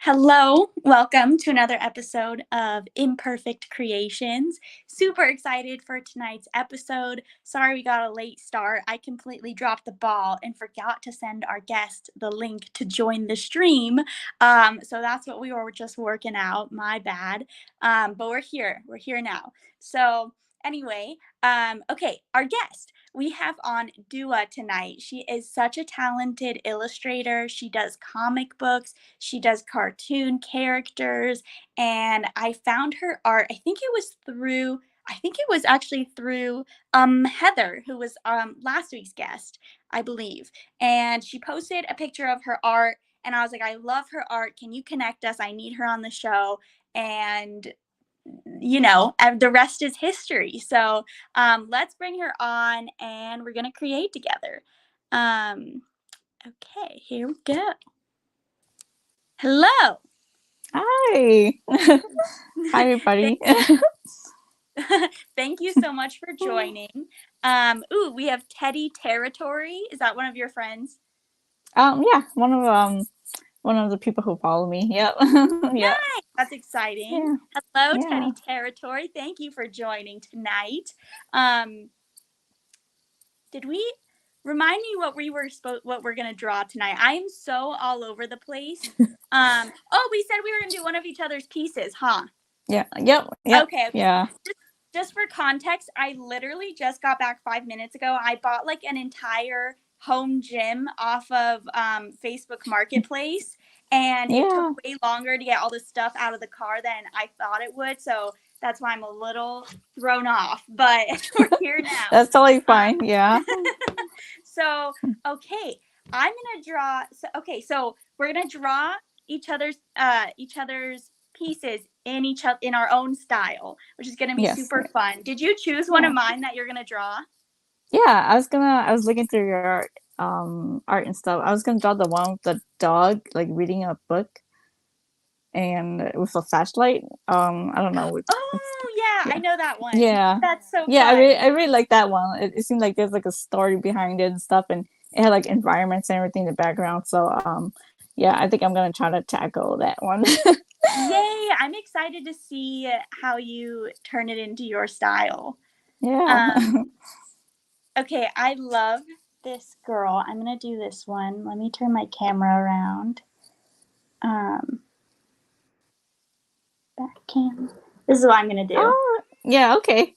Hello, welcome to another episode of Imperfect Creations. Super excited for tonight's episode. Sorry we got a late start. I completely dropped the ball and forgot to send our guest the link to join the stream. So that's what we were just working out. My bad. But we're here. We're here now. So anyway, okay, our guest. We have on Dua tonight. She is such a talented illustrator. She does comic books. She does cartoon characters, and I found her art. I think it was actually through Heather, who was last week's guest, I believe. And she posted a picture of her art, and I was like, I love her art. Can you connect us? I need her on the show. And the rest is history. So let's bring her on, and we're gonna create together. Okay, here we go. Hello. Hi. Hi, everybody. Thank you so much for joining. We have Teddy Territory. Is that one of your friends? Yeah, one of the people who follow me. Yep. Yeah. Nice. That's exciting. Yeah. Hello, Yeah. Teddy Territory. Thank you for joining tonight. Did we remind me what we're gonna draw tonight? I am so all over the place. We said we were gonna do one of each other's pieces, huh? Yeah. Yep. Okay. Yeah. Just for context, I literally just got back 5 minutes ago. I bought like an entire home gym off of Facebook Marketplace, and it took way longer to get all the stuff out of the car than I thought it would. So that's why I'm a little thrown off, but we're here now. That's totally fine. Yeah. So, okay, I'm gonna draw. So we're gonna draw each other's pieces in our own style, which is gonna be super fun. Did you choose one of mine that you're gonna draw? Yeah, I was looking through your art and stuff. I was gonna draw the one with the dog like reading a book and with a flashlight. I don't know. I know that one. Yeah, that's so yeah. fun. I really like that one. It seemed like there's like a story behind it and stuff, and it had like environments and everything in the background. So yeah, I think I'm gonna try to tackle that one. Yay! I'm excited to see how you turn it into your style. Yeah. Okay, I love this girl. I'm gonna do this one. Let me turn my camera around. Back cam. This is what I'm gonna do. Oh, yeah. Okay.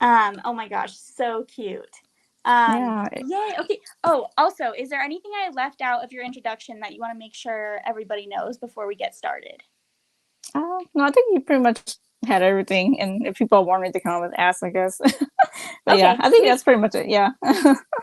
Oh my gosh, so cute. Yeah. Yay. Okay. Oh, also, is there anything I left out of your introduction that you want to make sure everybody knows before we get started? No, I think you pretty much had everything, and if people want me to come up and ask, I guess. But okay, yeah, I think that's pretty much it. Yeah.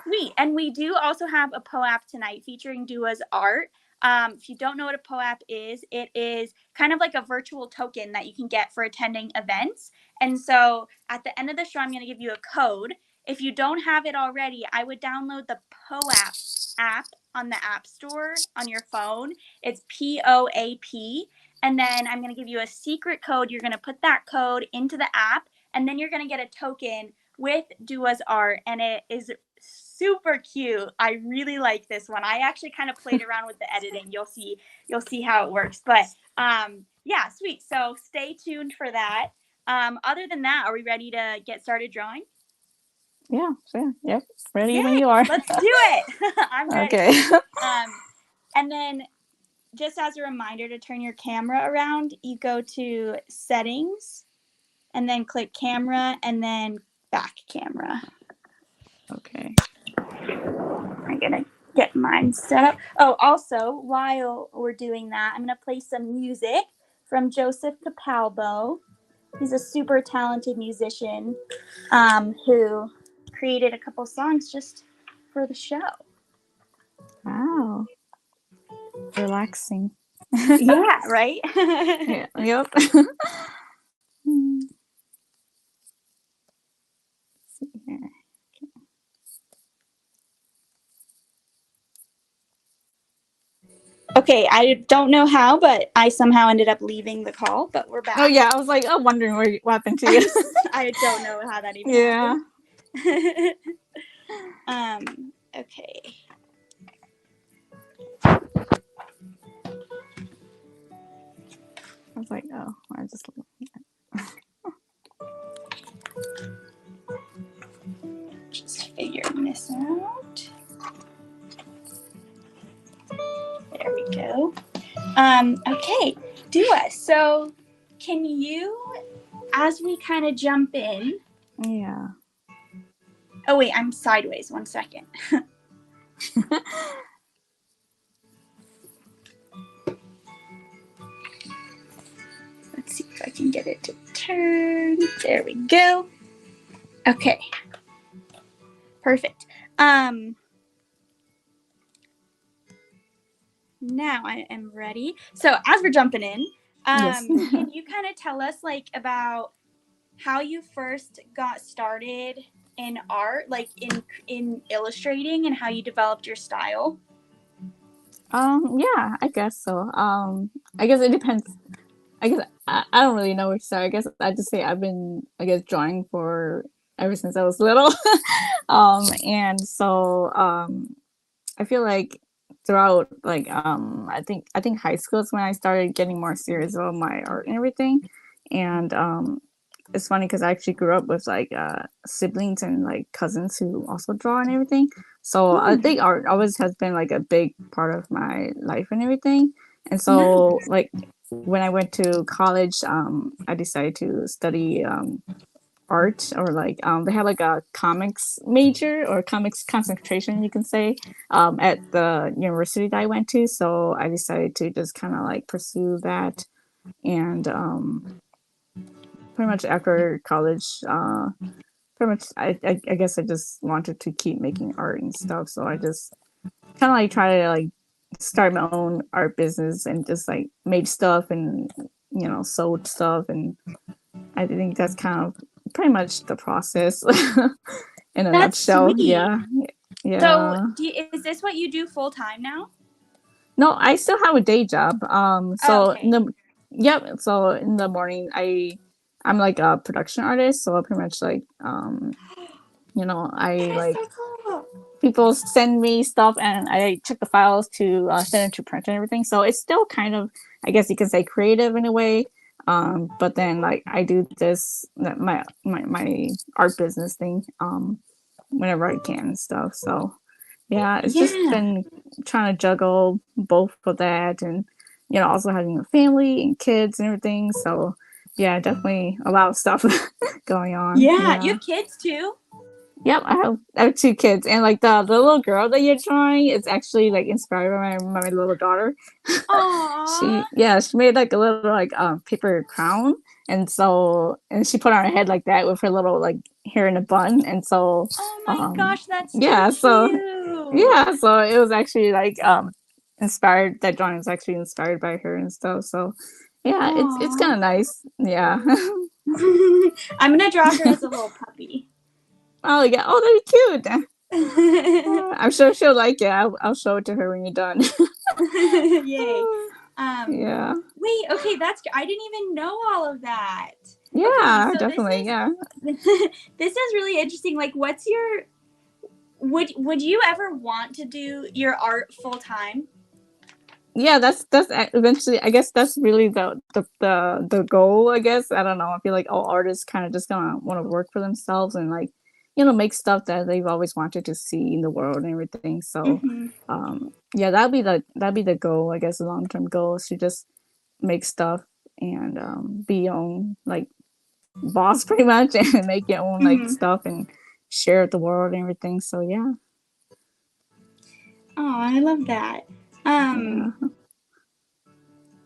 Sweet. And we do also have a POAP tonight featuring Dua's art. If you don't know what a POAP is, it is kind of like a virtual token that you can get for attending events. And so at the end of the show, I'm going to give you a code. If you don't have it already, I would download the POAP app on the App Store on your phone. It's POAP. And then I'm going to give you a secret code. You're going to put that code into the app, and then you're going to get a token with Dua's art, and it is super cute. I really like this one. I actually kind of played around with the editing. You'll see how it works. But yeah, sweet. So stay tuned for that. Other than that, are we ready to get started drawing? Yeah. So, yep. Ready when you are. Let's do it. I'm ready. Okay. And then just as a reminder to turn your camera around, you go to settings and then click camera and then back camera. Okay. I'm gonna get mine set up. Oh, also, while we're doing that, I'm gonna play some music from Joseph Capalbo. He's a super talented musician who created a couple songs just for the show. Wow. Relaxing. Yeah, right? Yeah, yep. See here. Okay, I don't know how, but I somehow ended up leaving the call, but we're back. Oh yeah, I was like, wondering what happened to you. I don't know how that even happened. Okay. was like, oh, I just figuring this out. There we go. Okay, Dua, so can you, as we kind of jump in. Yeah. Oh, wait, I'm sideways. 1 second. Let's see if I can get it to turn. There we go. Okay. Perfect. Now I am ready. So as we're jumping in, Yes. can you kind of tell us like about how you first got started in art, like in illustrating, and how you developed your style? Yeah, I guess so. I guess it depends. I guess I don't really know which side. I guess I just say I've been, I guess, drawing for ever since I was little. And so I feel like throughout like I think high school is when I started getting more serious about my art and everything. And it's funny because I actually grew up with like siblings and like cousins who also draw and everything. So I think art always has been like a big part of my life and everything. And so Nice. like when I went to college, I decided to study art, or like they had like a comics major or comics concentration, you can say, at the university that I went to. So I decided to just kind of like pursue that. And pretty much after college, pretty much I guess I just wanted to keep making art and stuff. So I just kind of like try to like start my own art business and just like made stuff and sold stuff. And I think that's kind of pretty much the process in a That's nutshell. sweet. Yeah. So, Yeah. is this what you do full time now? No, I still have a day job. Oh, So in okay. the yep. So in the morning, I'm like a production artist. So I pretty much like I That is like so cool. people send me stuff and I check the files to send it to print and everything. So it's still kind of, I guess you can say, creative in a way. But then like I do this my art business thing whenever I can and stuff. So yeah, it's just Yeah. been trying to juggle both of that, and also having a family and kids and everything. So yeah, definitely a lot of stuff going on. Yeah. You Yeah. have kids too? Yep, I have two kids, and like the little girl that you're drawing is actually like inspired by my little daughter. Aww. She made like a little like paper crown, and she put on her head like that with her little like hair in a bun. And so Oh my um gosh, that's too yeah so cute. yeah so it was actually like inspired, that drawing was actually inspired by her and stuff. So yeah, it's kind Aww. of nice. Yeah. I'm gonna draw her as a little puppy. Oh yeah, oh, that'd be cute. I'm sure she'll like it. I'll show it to her when you're done. Yay. Um, Yeah. wait, okay, I didn't even know all of that. Okay, Yeah, so definitely. Yeah. this is really interesting. Like, what's your would you ever want to do your art full time? Yeah, that's eventually, I guess that's really the goal, I guess. I don't know. I feel like all artists kind of just gonna want to work for themselves and like, make stuff that they've always wanted to see in the world and everything. So, Mm-hmm. yeah, that'd be the goal, I guess, the long-term goal is to just make stuff and be your own like boss pretty much and make your own like Mm-hmm. stuff and share with the world and everything. So yeah. Oh, I love that. Um,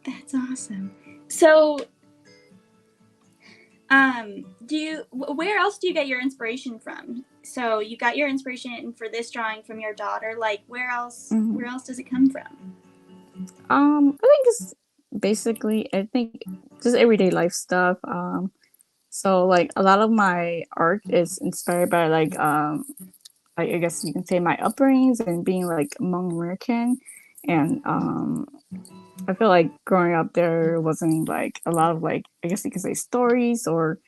Yeah. that's awesome. So, where else do you get your inspiration from? So you got your inspiration for this drawing from your daughter. Like, Mhm. where else does it come from? I think it's basically, I think just everyday life stuff. So like a lot of my art is inspired by like I guess you can say my upbringings and being like Hmong-American. And I feel like growing up there wasn't like a lot of like, I guess you could say, stories or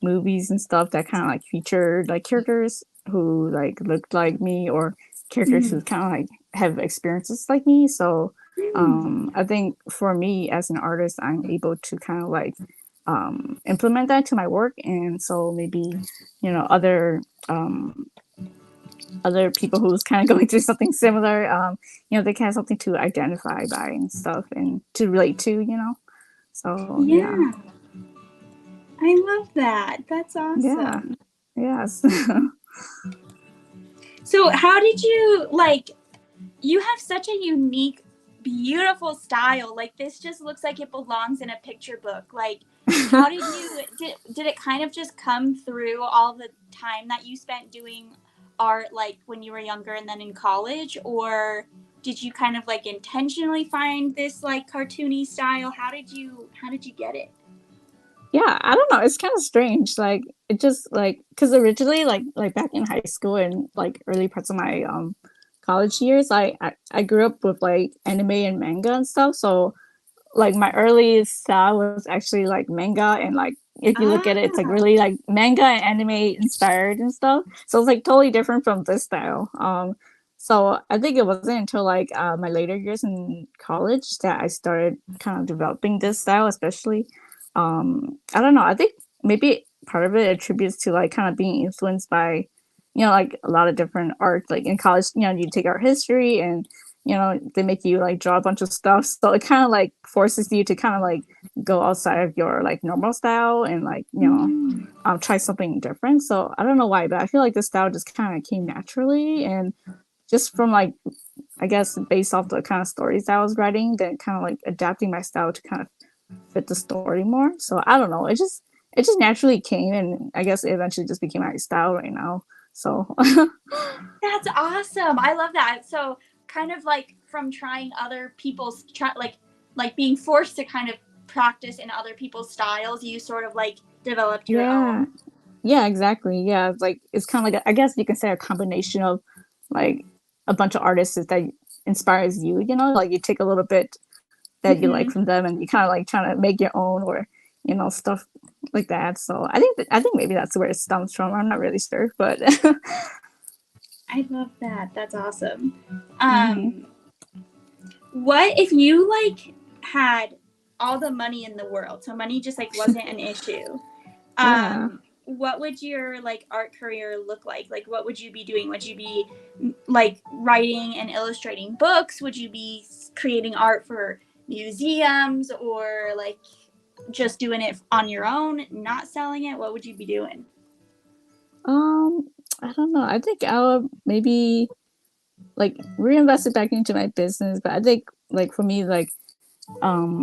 movies and stuff that kind of like featured like characters who like looked like me, or characters Mm-hmm. who kind of like have experiences like me. So I think for me as an artist, I'm able to kind of like implement that to my work, and so maybe other people who's kind of going through something similar, they can have something to identify by and stuff, and to relate to, So yeah, Yeah, I love that. That's yeah, awesome. yes, So, how did you like? You have such a unique, beautiful style. Like this just looks like it belongs in a picture book. Like, how did you did it kind of just come through all the time that you spent doing art, like when you were younger and then in college, or did you kind of like intentionally find this like cartoony style? How did you get it? yeah. I don't know. It's kind of strange. Like it just like because originally, like back in high school and like early parts of my college years, I grew up with like anime and manga and stuff. So like my earliest style was actually like manga, and like if you look at it, it's like Ah. really like manga and anime inspired and stuff. So it's like totally different from this style. So I think it wasn't until like my later years in college that I started kind of developing this style, especially. I don't know. I think maybe part of it attributes to like kind of being influenced by, like a lot of different art. Like in college, you take art history, and they make you like draw a bunch of stuff, so it kind of like forces you to kind of like go outside of your like normal style, and like Mm. try something different. So I don't know why, but I feel like the style just kind of came naturally, and just from like, I guess, based off the kind of stories that I was writing, then kind of like adapting my style to kind of fit the story more. So I don't know, it just naturally came, and I guess it eventually just became my style right now. So That's awesome. I love that. So kind of like from trying other people's like being forced to kind of practice in other people's styles, you sort of like developed your yeah. own. Yeah, exactly. Yeah, like it's kind of like I guess you can say a combination of like a bunch of artists that inspires you. Like you take a little bit that you like Hmm. from them, and you kind of like trying to make your own, or stuff like that. So I think maybe that's where it stems from. I'm not really sure, but I love that. That's awesome. hmm Um, what if you like had all the money in the world? So money just like wasn't an issue. yeah. What would your like art career look like? Like what would you be doing? Would you be like writing and illustrating books? Would you be creating art for museums, or like just doing it on your own, not selling it? What would you be doing? Um, I don't know. I think I'll maybe like reinvest it back into my business, but I think like for me, like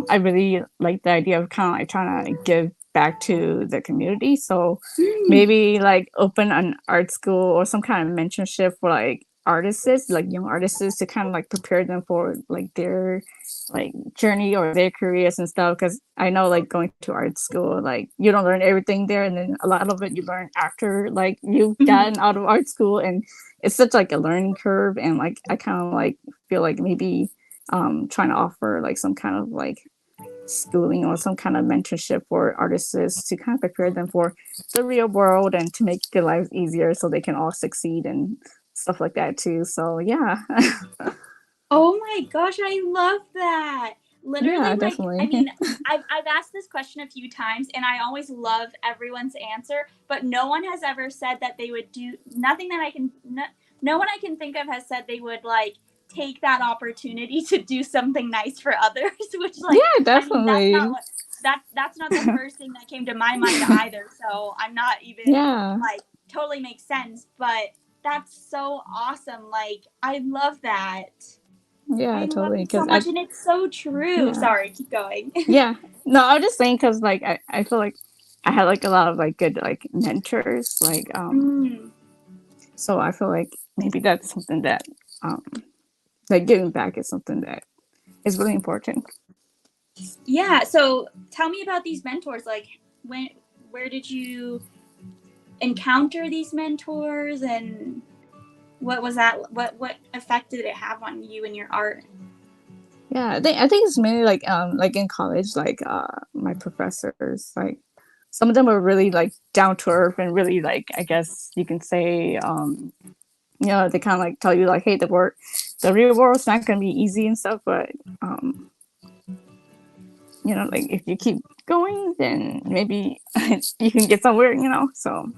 I really like the idea of kind of like trying to give back to the community. So Mm. maybe like open an art school or some kind of mentorship for like artists, like young artists, to kind of like prepare them for like their like journey or their careers and stuff. Because I know like going to art school, like you don't learn everything there, and then a lot of it you learn after like you've Mhm. gotten out of art school, and it's such like a learning curve. And like I kind of like feel like maybe trying to offer like some kind of like schooling or some kind of mentorship for artists to kind of prepare them for the real world, and to make their lives easier so they can all succeed and stuff like that too. So yeah. Oh my gosh, I love that. Literally, Yeah, like, I definitely. mean, I've asked this question a few times and I always love everyone's answer, but no one has ever said that they would do nothing that I can, no one I can think of has said they would like take that opportunity to do something nice for others, which, like, Yeah, I mean, that's not definitely. what, that's not the first thing that came to my mind either. So I'm not even Yeah. like totally makes sense, but that's so awesome. Like, I love that. Yeah, I love totally. it so Because much, and it's so true. yeah. Sorry, keep going. Yeah. No, I was just saying because like I feel like I had like a lot of like good like mentors, like Mm. so I feel like maybe that's something that um like giving back is something that is really important. Yeah. So tell me about these mentors. Like, when, where did you encounter these mentors, and what was that? What effect did it have on you and your art? Yeah, I think it's mainly like in college, like my professors, like some of them are really like down to earth, and really like I guess you can say you know, they kind of like tell you like, hey, the real world's not gonna be easy and stuff, but you know, like if you keep going, then maybe you can get somewhere, you know. So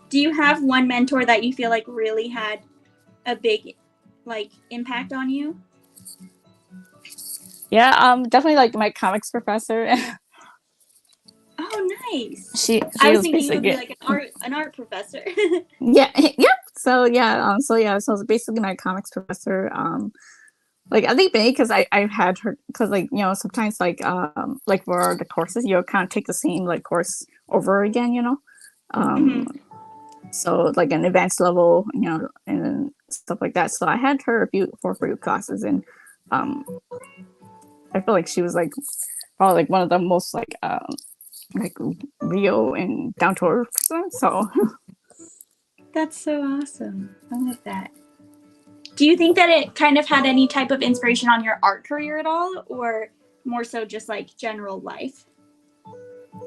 do you have one mentor that you feel like really had a big like impact on you? Yeah, definitely like my comics professor. Oh, nice. she I was was thinking it would be basically like an art professor. yeah, yep. So yeah, so it's basically my comics professor. Like I think maybe because I've had her, because like, you know, sometimes like for the courses you'll kind of take the same like course over again, you know. So like an advanced level, you know, and stuff like that. So I had her for a few classes, and I feel like she was like probably like one of the most like real and down to earth person. So That's so awesome. I love that. Do you think that it kind of had any type of inspiration on your art career at all, or more so just like general life?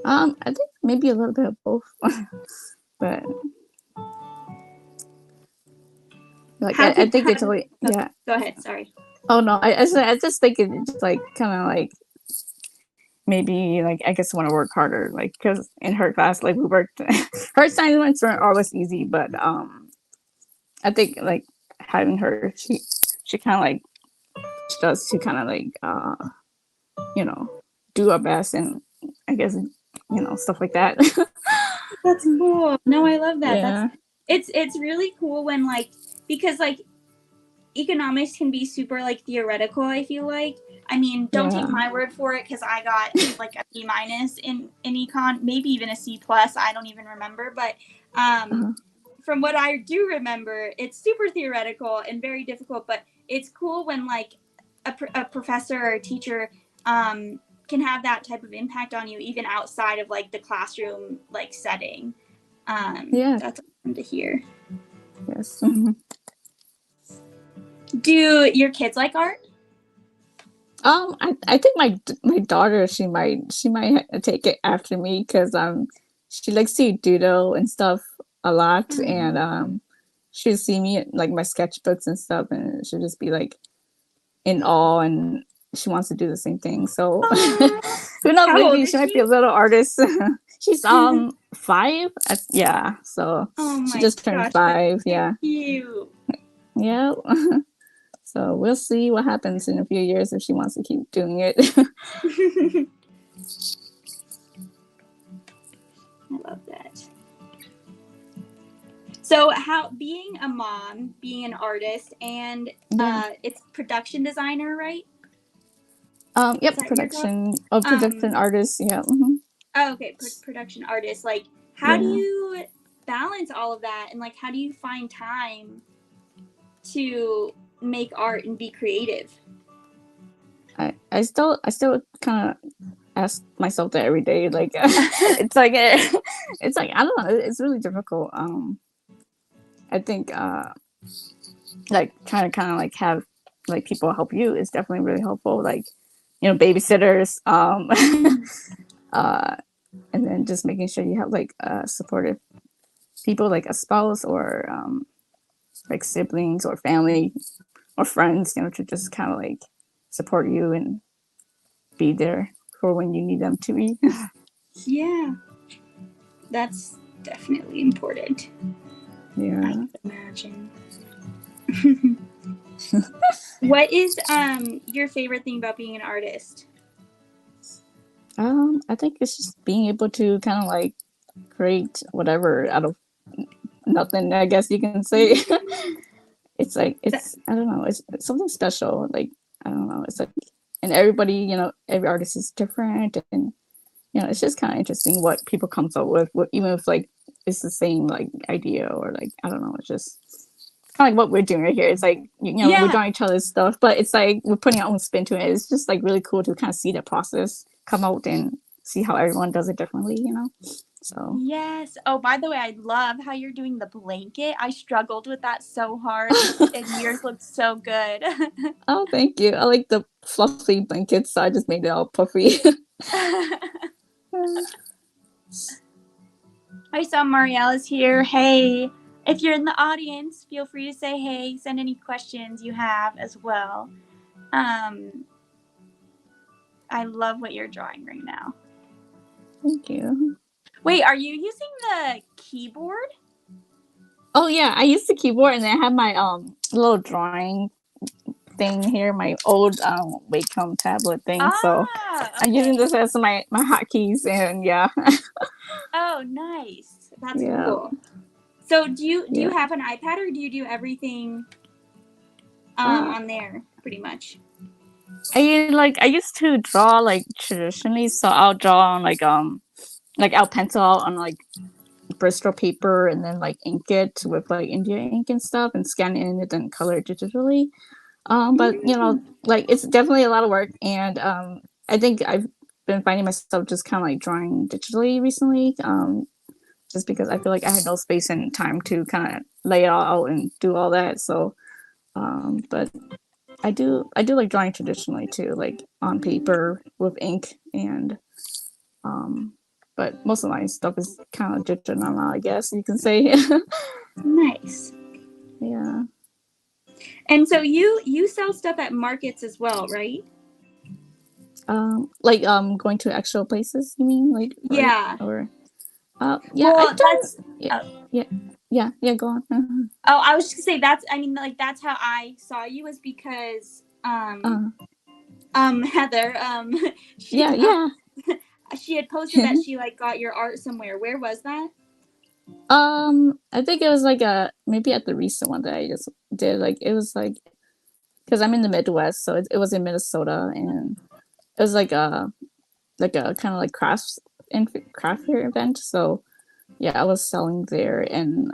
I think maybe a little bit of both. But like I think it's really, yeah. Go ahead. Sorry. Oh no, I just think it's like kind of like maybe like I just want to work harder, like because in her class like we worked. Her assignments weren't always easy, but I think like having her, she kind of like she does to kind of like you know, do our best, and I guess, you know, stuff like that. That's cool. No, I love that. Yeah. It's really cool when like, because like economics can be super like theoretical, I feel like. I mean, don't take my word for it, because I got like a B- in econ, maybe even a C+, I don't even remember, but from what I do remember, it's super theoretical and very difficult, but it's cool when like a professor or a teacher can have that type of impact on you even outside of like the classroom like setting. Yeah. That's awesome to hear. Yes. Do your kids like art? I think my daughter, she might take it after me, because she likes to doodle and stuff a lot, and she'll see me like my sketchbooks and stuff, and she'll just be like in awe, and she wants to do the same thing. So who knows? How old Maybe is she might she? be a little artist. She's 5. Yeah, so Oh she my just turned gosh, 5. that's Yeah, cute. yeah. So we'll see what happens in a few years if she wants to keep doing it. I love that. So how, being a mom, being an artist, and it's production designer, right? Yep, production artist. Yeah. Oh, okay, production artist. Like, how do you balance all of that, and like, how do you find time to make art and be creative? I still kind of ask myself that every day. Like, it's like I don't know. It's really difficult. I think like trying to kind of like have like people help you is definitely really helpful. Like, you know, babysitters. And then just making sure you have like supportive people, like a spouse, or like siblings or family or friends, you know, to just kind of like support you and be there for when you need them to be. Yeah, that's definitely important. Yeah. I can imagine. What is your favorite thing about being an artist? I think it's just being able to kind of like create whatever out of nothing, I guess you can say. It's like, it's, I don't know, it's something special. Like, I don't know, it's like, and everybody, you know, every artist is different, and you know, it's just kind of interesting what people comes up with, even if like it's the same like idea, or like, I don't know, it's just kind of like what we're doing right here. It's like, you know, we're drawing each other's stuff, but it's like we're putting our own spin to it. It's just like really cool to kind of see the process come out and see how everyone does it differently, you know. So yes. Oh, by the way, I love how you're doing the blanket. I struggled with that so hard, and yours looked so good. oh, thank you. I like the fluffy blankets, so I just made it all puffy. I saw Mariella's here. Hey. if you're in the audience, feel free to say hey, send any questions you have as well. I love what you're drawing right now. Thank you. Wait, are you using the keyboard? Oh yeah, I used the keyboard, and then I have my little drawing thing here, my old Wacom tablet thing. So I'm using Okay. this as my hotkeys, and yeah. Oh, nice. That's Yeah. cool. So do you Yeah. have an iPad, or do you do everything on there pretty much? I used to draw like traditionally, so I'll draw on like I'll pencil out on like Bristol paper and then like ink it with like India ink and stuff and scan it in and then color it digitally. But you know, like it's definitely a lot of work, and I think I've been finding myself just kind of like drawing digitally recently. Just because I feel like I had no space and time to kind of lay it all out and do all that. So, but I do like drawing traditionally too, like on paper with ink, and but most of my stuff is kind of digital now, I guess you can say. Nice. Yeah. And so you sell stuff at markets as well, right? Like going to actual places, you mean? Like Yeah. or yeah, Well, I've done that's yeah, go on. oh, I was just gonna say that's I mean like that's how I saw you, was because Heather she yeah. she had posted that she like got your art somewhere. Where was that? I think it was like maybe at the recent one that I just did. Like it was like because I'm in the Midwest, so it was in Minnesota, and it was like a kind of like craft fair event. So yeah, I was selling there, and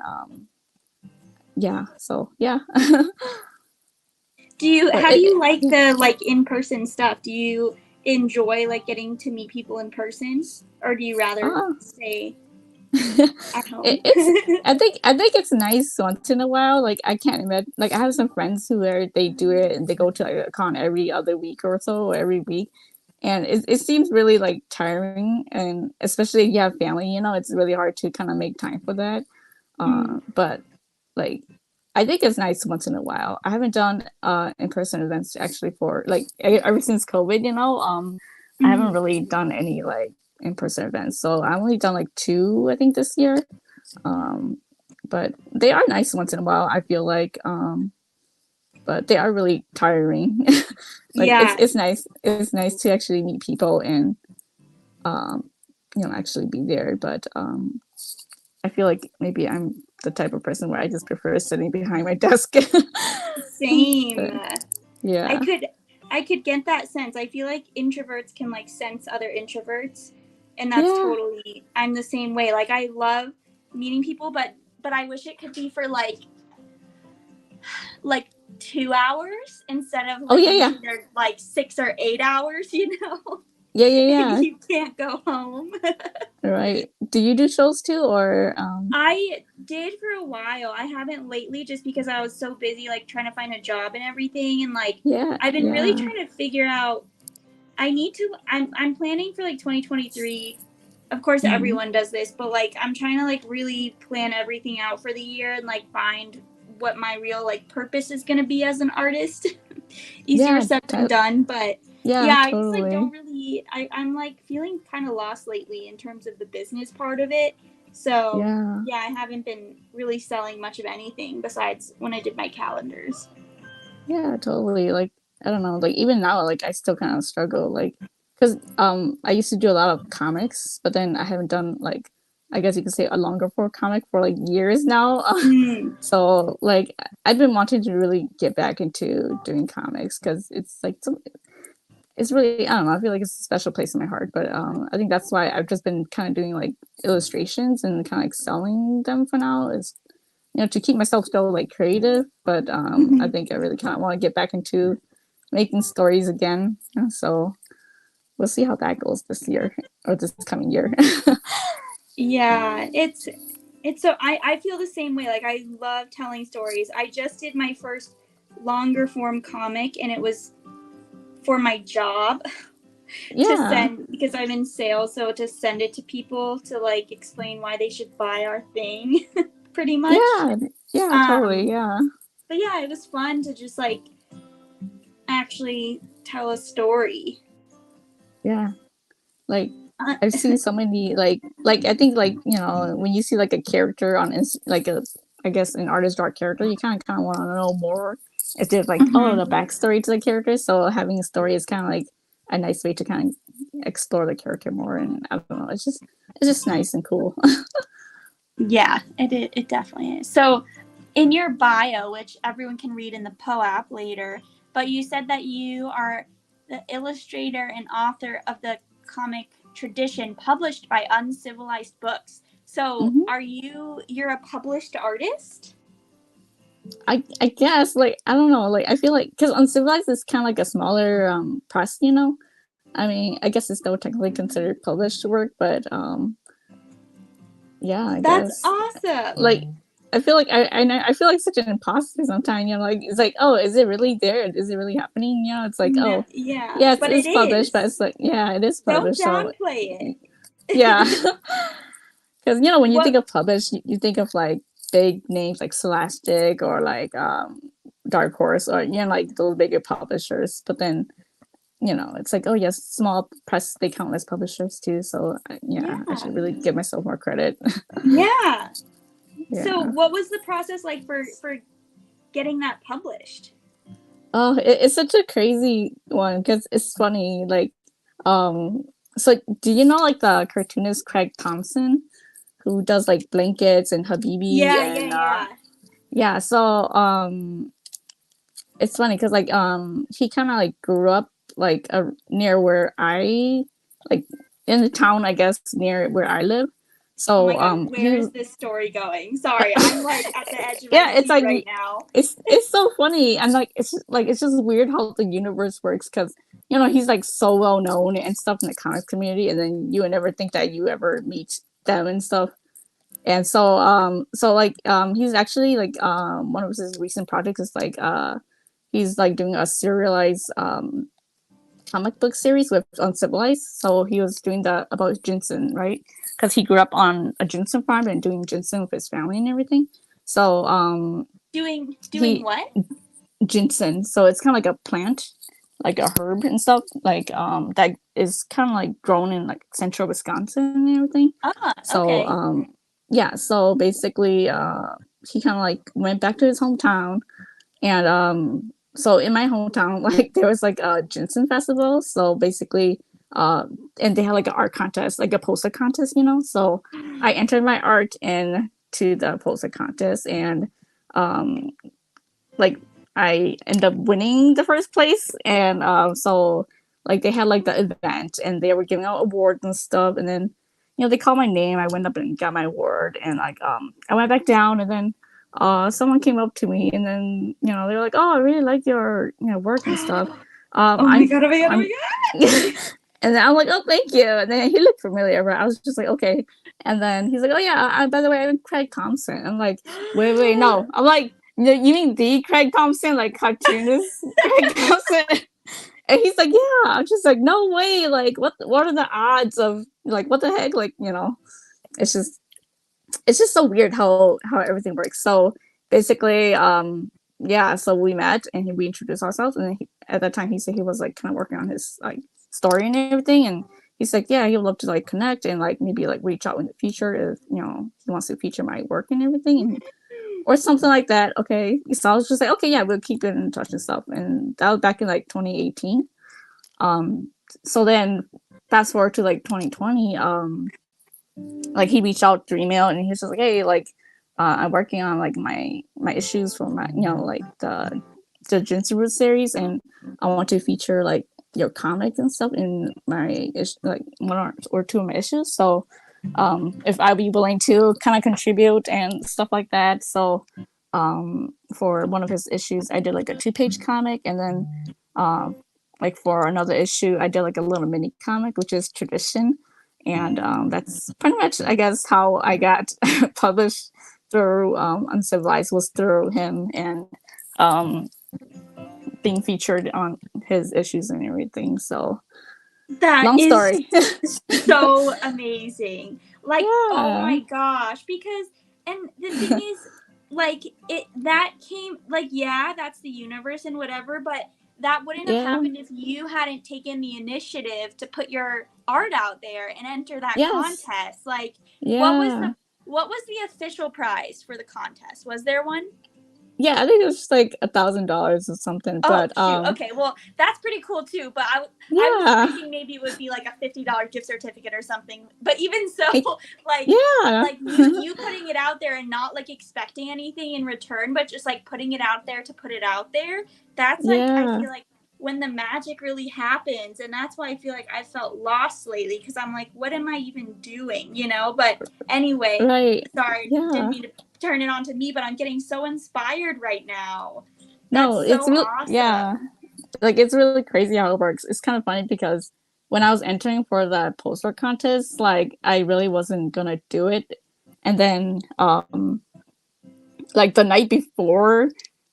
yeah, so yeah. But How do you like yeah. the like in-person stuff? Do you enjoy like getting to meet people in person, or do you rather stay at home? It's I think it's nice once in a while. Like I can't imagine, like I have some friends who they do it and they go to like a con every other week or so, or every week, and it seems really like tiring, and especially if you have family, you know, it's really hard to kind of make time for that. But like I think it's nice once in a while. I haven't done in-person events actually for like ever since COVID, you know. I haven't really done any like in-person events, so I've only done like 2 I think this year. But they are nice once in a while, I feel like. But they are really tiring. Like Yeah. it's nice to actually meet people and you know, actually be there. But I feel like maybe I'm the type of person where I just prefer sitting behind my desk. Same. But, yeah. I could get that sense. I feel like introverts can like sense other introverts, and that's Yeah. totally I'm the same way. Like I love meeting people, but I wish it could be for like 2 hours instead of like Yeah. like 6 or 8 hours, you know. Yeah. You can't go home. Right. Do you do shows too, or I did for a while. I haven't lately just because I was so busy like trying to find a job and everything, and like yeah, I've been really yeah. trying to figure out I'm planning for like 2023. Of course everyone does this, but like I'm trying to like really plan everything out for the year and like find what my real like purpose is going to be as an artist. Easier said than done, but yeah, yeah, I just like totally. don't really I'm like feeling kind of lost lately in terms of the business part of it. So yeah, I haven't been really selling much of anything besides when I did my calendars. Yeah, totally. Like I don't know, like even now, like I still kind of struggle, like because I used to do a lot of comics, but then I haven't done like I guess you could say a longer form comic for like years now. So like I've been wanting to really get back into doing comics because it's like it's really I don't know, I feel like it's a special place in my heart. But I think that's why I've just been kind of doing like illustrations and kind of like selling them for now. Is you know, to keep myself still like creative, but I think I really kind of want to get back into making stories again. So we'll see how that goes this year or this coming year. Yeah, it's so I feel the same way. Like I love telling stories. I just did my first longer form comic, and it was for my job to send because I'm in sales, so to send it to people to like explain why they should buy our thing. pretty much. Yeah, yeah, totally, Um, yeah, but yeah, it was fun to just like actually tell a story. yeah. Like Uh, I've seen so many like I think like when you see like a character on like a I guess an artist draw character, you kind of want to know more if there's like mhm. the backstory to the character. So having a story is kind of like a nice way to kind of explore the character more, and I don't know, it's just nice and cool. Yeah, it definitely is. So, in your bio, which everyone can read in the POAP later, but you said that you are the illustrator and author of the comic tradition published by Uncivilized Books. So, Hmm. you're a published artist? I guess like I don't know, like I feel like because Uncivilized is kind of like a smaller press, I mean, I guess it's still technically considered published work, but yeah, I That's guess awesome. like I feel like I feel like such an imposter sometimes. Like it's like, oh, is it really there? Is it really happening? It's like, No, oh, yeah, yeah, but it it's published, but is. it's like, yeah, it is Don't published. So downplay yeah, it. because when you think What? of published, you think of like big names like Scholastic or like Dark Horse or like those bigger publishers. But then it's like, oh yes, small press, they count as publishers too. So yeah, I Yeah. should really give myself more credit. Yeah. So, Yeah. what was the process like for getting that published? Oh, it's such a crazy one because it's funny. Like, um, so do you know like the cartoonist Craig Thompson who does like blankets and Habibi Yeah, yeah, and yeah. yeah. So it's funny because like he kind of like grew up like near where I like in the town, I guess, near where I live. Oh my So god, he where is this story going? Sorry, I'm like at the edge of my yeah, it's seat like right now. it's so funny and like it's just weird how the universe works because he's like so well known and stuff in the comics community, and then you would never think that you ever meet them and stuff. And so like he's actually like one of his recent projects is like he's like doing a serialized comic book series with Uncivilized. So he was doing that about ginseng, right? Because he grew up on a ginseng farm and doing ginseng with his family and everything. So Doing he what? ginseng. So it's kind of like a plant, like a herb and stuff, like that is kind of like grown in like central Wisconsin and everything. Ah, So okay. yeah, so basically he kind of like went back to his hometown, and so in my hometown like there was like a ginseng festival. So basically and they had like an art contest, like a poster contest, so I entered my art into the poster contest, and um like I end up winning the first place. And so like they had like the event and they were giving out awards and stuff, and then they called my name. I went up and got my award, and like I went back down, and then someone came up to me, and then they were like, oh, I really like your work and stuff. Oh my I'm god, oh my god, oh I'm my god. and then I'm like, oh, thank you. And then he looked familiar, but I was just like, okay. And then he's like, oh yeah, by the way, I'm Craig Thompson. I'm like, wait, no. I'm like, you mean the Craig Thompson, like cartoonist Craig Thompson? And he's like, yeah. I'm just like, no way. Like, what are the odds of like what the heck? Like, it's just so weird how everything works. So basically, yeah, so we met and we introduced ourselves, and then at that time he said he was like kind of working on his like story and everything, and he's like, yeah, he'd love to like connect and like maybe like reach out in the future if he wants to feature my work and everything, and or something like that. Okay, so I was just like, okay, yeah, we'll keep it in touch and stuff, and that was back in like 2018. So then fast forward to like 2020, like he reached out through email, and he was just like, hey, like I'm working on like my issues for my like the Jinsu Root series, and I want to feature like your comic and stuff in my like one or two of my issues. So if I'd be willing to kind of contribute and stuff like that. So for one of his issues I did like a 2-page comic, and then like for another issue I did like a little mini comic, which is Tradition. And that's pretty much, I guess, how I got published through Uncivilized, was through him, and um, being featured on his issues and everything. So That long is story. so amazing. Like, oh Yeah. my gosh, because And the thing is, like, that came, like, yeah, that's the universe and whatever, but that wouldn't have Yeah. happened if you hadn't taken the initiative to put your art out there and enter that Yes. contest. Like, what was Yeah. the what was the official prize for the contest? Was there one? Yeah, I think it was just like $1,000 or something. Oh But shoot. Okay, well that's pretty cool too. But I was yeah. thinking maybe it would be like a $50 gift certificate or something. But even so, Like, like yeah. like you putting it out there and not like expecting anything in return, but just like putting it out there to put it out there. That's like I Yeah. feel like when the magic really happens, and that's why I feel like I felt lost lately because I'm like, what am I even doing? You know. But anyway, Right. sorry, didn't Yeah. mean to turn it on to me, but I'm getting so inspired right now. No, That's it's so real. Yeah. awesome. Like, it's really crazy how it works. It's kind of funny because when I was entering for the poster contest, like, I really wasn't gonna do it. And then, like, the night before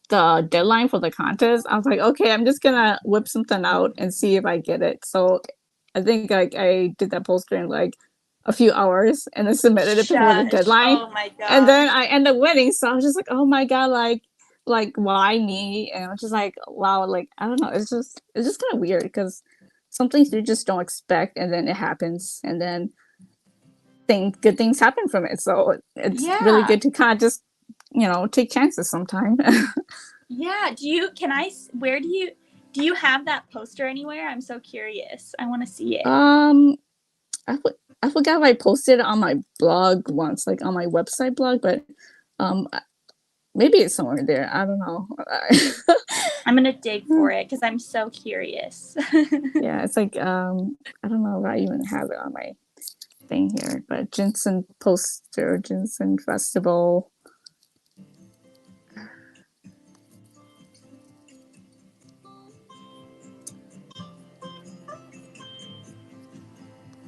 the deadline for the contest, I was like, okay, I'm just gonna whip something out and see if I get it. So I think like I did that poster in like a few hours and then submitted it before the Shush. deadline. Oh my And then gosh. I ended up winning. So I was just like, oh my God, like why me? And I was just like, wow, like I don't know. It's just kind of weird because some things you just don't expect and then it happens and then good things happen from it. So it's really Yeah. good to kind of just, take chances sometime. Yeah. Where do you have that poster anywhere? I'm so curious. I want to see it. um, I forgot if I posted it on my blog once, like on my website blog, but um, maybe it's somewhere there. I don't know. I'm going to dig for it because I'm so curious. Yeah, it's like I don't know if I even have it on my thing here, but Jensen poster, Jensen Festival.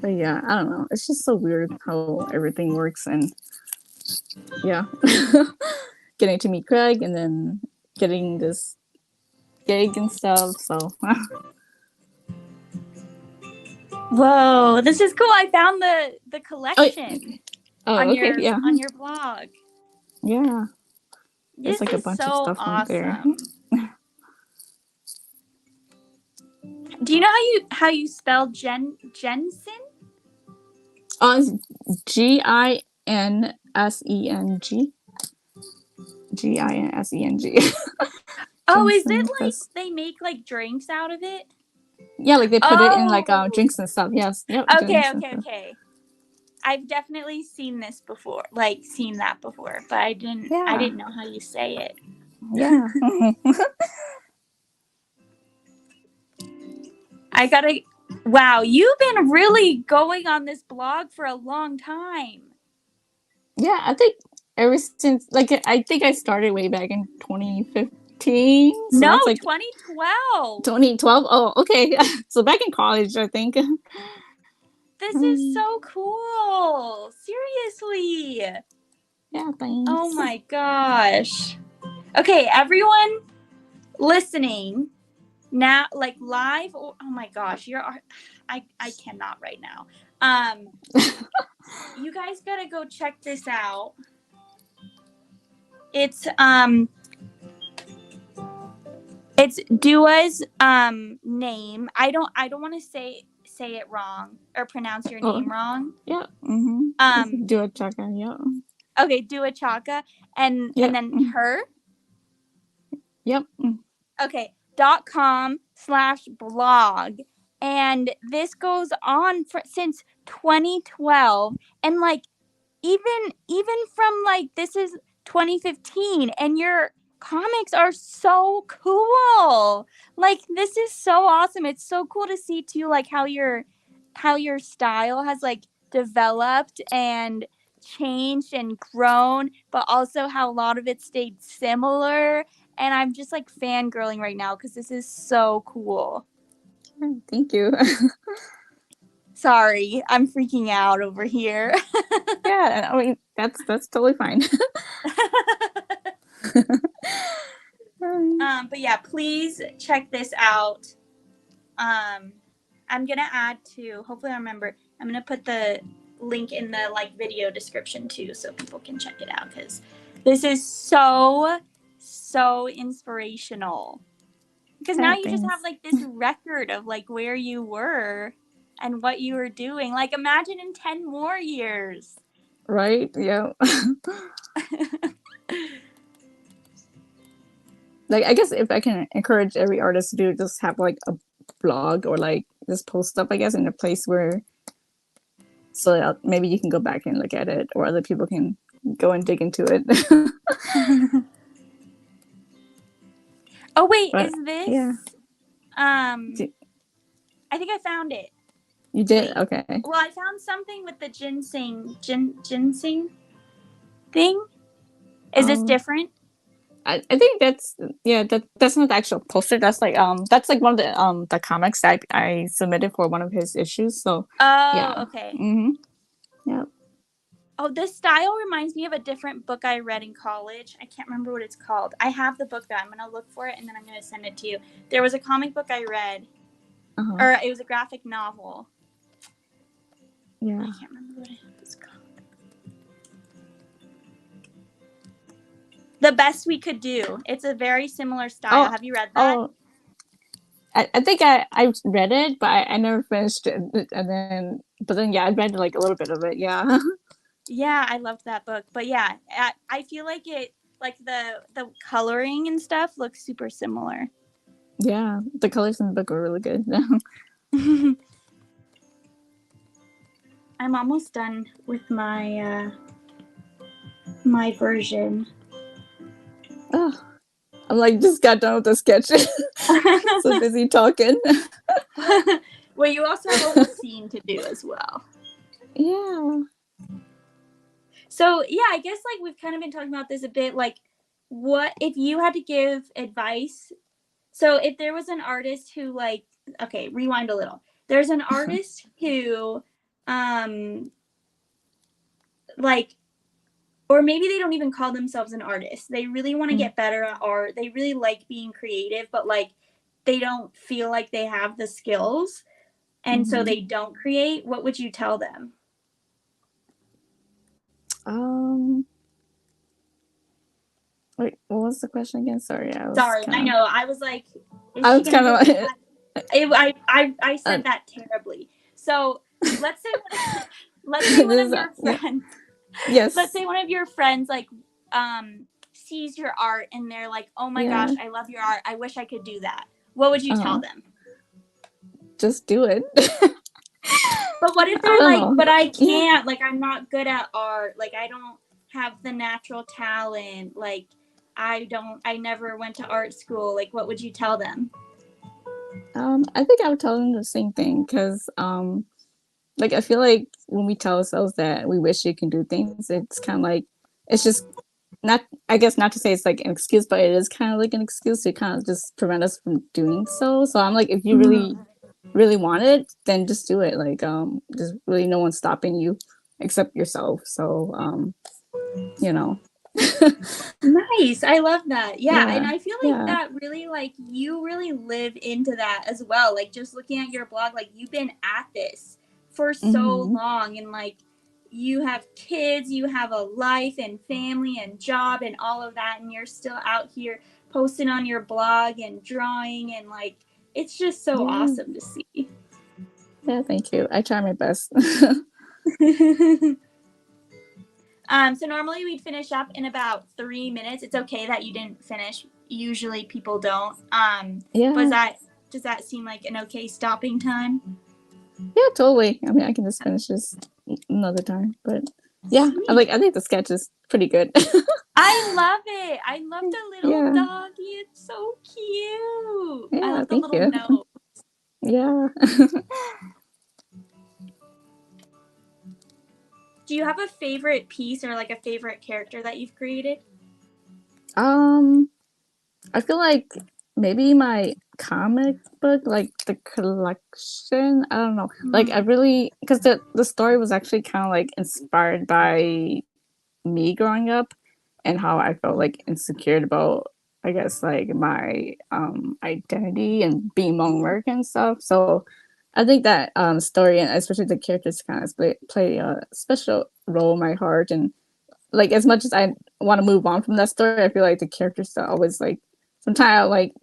But yeah, I don't know. It's just so weird how everything works, and yeah, getting to meet Craig and then getting this gig and stuff. So Whoa, this is cool. I found the oh, collection oh, okay, yeah, on your blog. yeah. There's This like a is bunch of so stuff on there. awesome. Do you know how you spell Jensen? Oh, Ginseng. Ginseng. Oh, is it Jensen like Fest. they make like drinks out of it? Yeah, like they put it in like Oh, drinks and stuff. Yes, yep, okay, Jensen okay, Fest. okay. I've definitely seen this before, like seen that before, but I Yeah, didn't know how you say it. yeah. I gotta. Wow, you've been really going on this blog for a long time. Yeah, I think ever since like I think I started way back in 2015. So No, that's like 2012. 2012. Oh, okay. So back in college, I think. This is so cool. Seriously. Yeah, Oh thanks. my gosh. Okay, everyone listening now, like live. Oh my gosh, I cannot right now. You guys gotta go check this out. It's it's Dua's name. I don't want to say it wrong or pronounce your Oh, name wrong. yeah. Mm-hmm. It's Um Duachaka. Yeah. okay, Duachaka and Yep. then her. Yep. Okay, .com/blog. And this goes on since 2012 and like even from like this is 2015 and your comics are so cool. Like this is so awesome. It's so cool to see too like how your style has like developed and changed and grown, but also how a lot of it stayed similar. And I'm just like fangirling right now because this is so cool. Thank you. Sorry, I'm freaking out over here. Yeah, I mean that's totally fine. But yeah, please check this out. I'm gonna add to. Hopefully, I remember. I'm gonna put the link in the like video description too, so people can check it out, because this is so inspirational. Because now you just have like this record of like where you were and what you were doing. Like imagine in 10 more years. Right? Yeah. Like, I guess if I can encourage every artist to do, just have like a blog or like just post stuff, I guess, in a place where, so that maybe you can go back and look at it, or other people can go and dig into it. Oh wait, But is this? yeah, I think I found it. you did. Wait. Okay. Well, I found something with the ginseng thing. Is this different? I think that's that's not the actual poster. That's like one of the comics that I submitted for one of his issues. So yeah. Okay. Mm-hmm. Yeah. Oh, this style reminds me of a different book I read in college. I can't remember what it's called. I have the book though. I'm gonna look for it and then I'm gonna send it to you. There was a comic book I read, or it was a graphic novel. Yeah. I can't remember what it was called. The Best We Could Do. It's a very similar style. Have you read that? Oh, I think I read it, but I never finished it. And then yeah, I read like a little bit of it. Yeah. Yeah, I loved that book. But yeah, I feel like it, like the coloring and stuff looks super similar. Yeah, the colors in the book were really good. I'm almost done with my my version. Oh, I'm like, just got done with the sketch. So busy talking. Well, you also have a whole scene to do as well. Yeah. So yeah, I guess like we've kind of been talking about this a bit. Like, what if you had to give advice? So if there was an artist who like, okay, rewind a little. There's an artist who, like, or maybe they don't even call themselves an artist. They really want to get better at art. They really like being creative, but like they don't feel like they have the skills, and so they don't create. What would you tell them? Wait, what was the question again? Sorry, I know. I was like, I was kind of. I said that terribly. So let's say one of your friends. Yes. Let's say one of your friends like sees your art and they're like, "Oh my gosh, I love your art. I wish I could do that." What would you tell them? Just do it. But what if they're like, "But I can't. Like, I'm not good at art. Like, I don't have the natural talent. Like, I never went to art school." Like, what would you tell them? I think I would tell them the same thing, because like, I feel like when we tell ourselves that we wish we can do things, it's kind of like, it's just not, I guess, not to say it's like an excuse, but it is kind of like an excuse to kind of just prevent us from doing so. So I'm like, if you really want it, then just do it. Like, there's really no one stopping you except yourself. So you know. Nice. I love that. Yeah. And I feel like that really, like, you really live into that as well. Like, just looking at your blog, like, you've been at this for so long, and like, you have kids, you have a life and family and job and all of that, and you're still out here posting on your blog and drawing, and like, it's just so awesome to see. Yeah, thank you. I try my best. So normally we'd finish up in about 3 minutes. It's okay that you didn't finish. Usually people don't. But does that seem like an okay stopping time? Yeah, totally. I mean, I can just finish this another time. But yeah, I think the sketch is pretty good. I love it. I love the little doggy. It's so cute. Yeah, I love the little nose. Yeah. Do you have a favorite piece or like a favorite character that you've created? I feel like maybe my comic book, like the collection. I don't know. Like, I really, because the story was actually kind of like inspired by me growing up and how I felt like insecure about, I guess, like my identity and being Hmong-American and stuff. So I think that story and especially the characters kind of play a special role in my heart. And like as much as I want to move on from that story, I feel like the characters are always like sometimes I like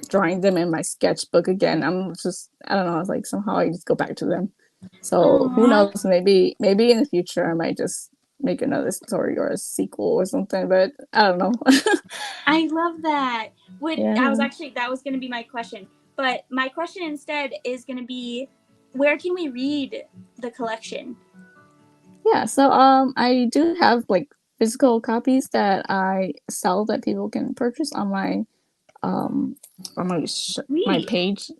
drawing them in my sketchbook again. I'm just I don't know, it's like somehow I just go back to them. So who Aw, knows? Maybe in the future I might just make another story or a sequel or something. But I don't know. I love that. Yeah. That was going to be my question. But my question instead is going to be, where can we read the collection? Yeah, so I do have like physical copies that I sell that people can purchase um on my Sweet. page.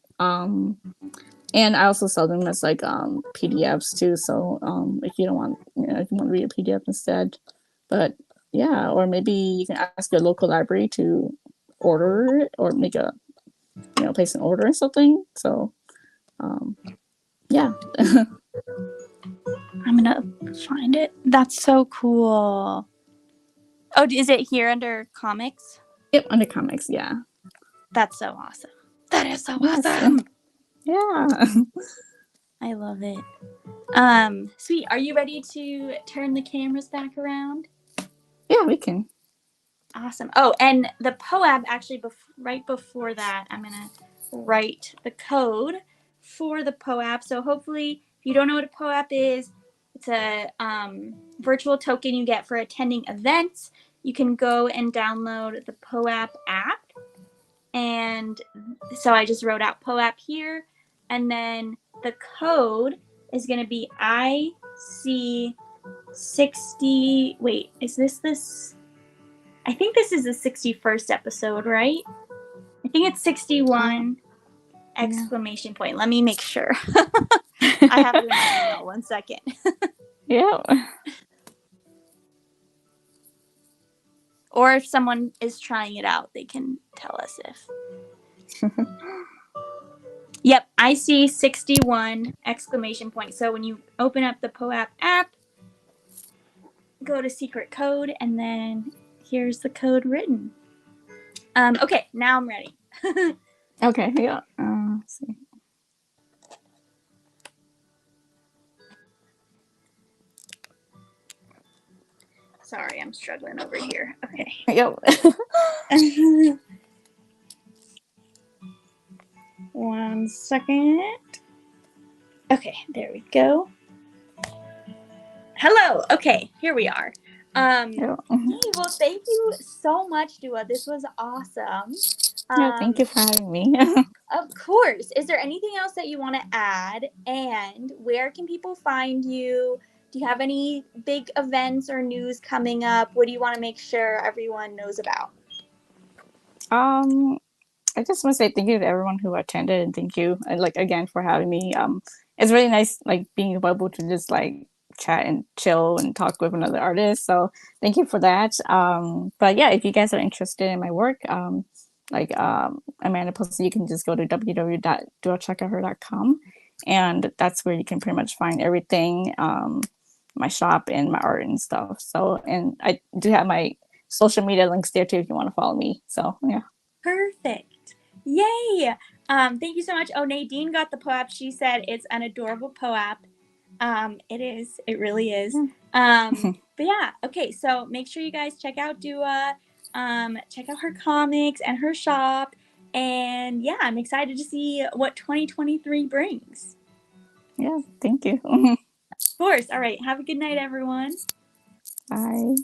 And I also sell them as like PDFs too. So if you don't want if you want to read a PDF instead. But yeah, or maybe you can ask your local library to order it or make a place an order or something. So um yeah. I'm going to find it. That's so cool. Oh, is it here under comics? Yep, under comics, yeah. That's so awesome. That is so Yes. awesome. Yeah. I love it. Sweet. Are you ready to turn the cameras back around? Yeah, we can. Awesome. Oh, and the POAB actually, right before that, I'm going to write the code for the POAB. So hopefully, if you don't know what a POAB is, it's a virtual token you get for attending events. You can go and download the POAB app. And so I just wrote out POAP here. And then the code is going to be IC60. Wait, is this? I think this is the 61st episode, right? I think it's 61 exclamation point. Let me make sure. I have it in my email. 1 second. Yeah. Or if someone is trying it out, they can tell us if. Yep, I see 61 exclamation point. So when you open up the POAP app, go to secret code, and then here's the code written. Okay, now I'm ready. Okay, yeah. Let's see. Sorry, I'm struggling over here. Okay. Yep. 1 second. Okay, there we go. Hello. Okay, here we are. Yep. Yay, well, thank you so much, Dua. This was awesome. Yeah, thank you for having me. Of course. Is there anything else that you want to add? And where can people find you? Do you have any big events or news coming up? What do you want to make sure everyone knows about? um, I just want to say thank you to everyone who attended and thank you like again for having me. It's really nice like being able to just like chat and chill and talk with another artist. So thank you for that. But yeah, if you guys are interested in my work, Amanda posted, you can just go to www.duachaka.com and that's where you can pretty much find everything, my shop and my art and stuff. So and I do have my social media links there too if you want to follow me. So yeah. Perfect. Yay. Thank you so much. Oh, Nadine got the POAP. She said it's an adorable POAP. It is. It really is. But yeah, okay. So make sure you guys check out Dua, check out her comics and her shop. And yeah, I'm excited to see what 2023 brings. Yeah, thank you. Of course. All right. Have a good night, everyone. Bye.